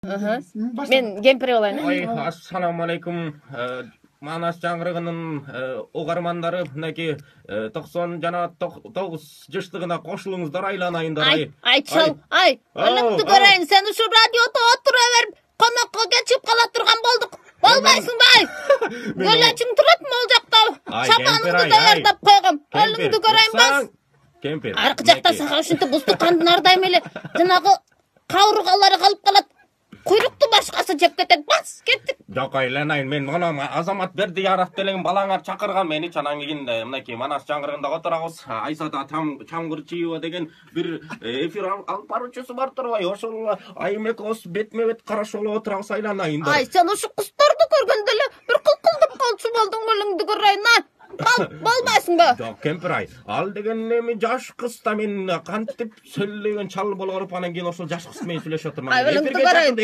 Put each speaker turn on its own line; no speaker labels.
Мен кемпир болайын.
Ой, ассаламу алейкум. Манас жаңғырығының оғармандары, мінеки 90 жана 9 жаштығына қошылыңыздар, айланайындар.
Ай, чал, ай, өлімді көрейін, сен ұшы радиода отыра беріп, қонаққа кечіп қала тұрған болдық. Болмайсың ба, ай? Өләчің тұрат мол жақта, шапаныңды даярдап қойғым. Өлімді көрейін бас. Арқы жақта саға үшінті бұсты қандын ардаймелі, жынағы қауырғалары қалып қалады. Құйрықты башқасы жеп кетеді, бас кеттік.
Жоқ, айланайын, мен мұна азамат берді ярақ делеген балаңар чақырған мені чанан кейін мінеки Манас жаңғырығында отырағыз. Айзада Жамгырчиева деген бір эфир алып барушысы бар тұрбай. Ошол айымек осы бетме-бет қарашолы отырағыз, айланайын.
Ай, сен осы құстарды көргенделі бір қылқылдып қалшы болдың өліңді көрейін, ай. Болмайсың ба?
Жоқ, кемпір ай. Ал деген неме жаш қыста мен қантып сөйлеген чал болғарып анан кейін ошол жаш қыс мен сөйлешіп отырмын.
Ай, өліңді көрейін.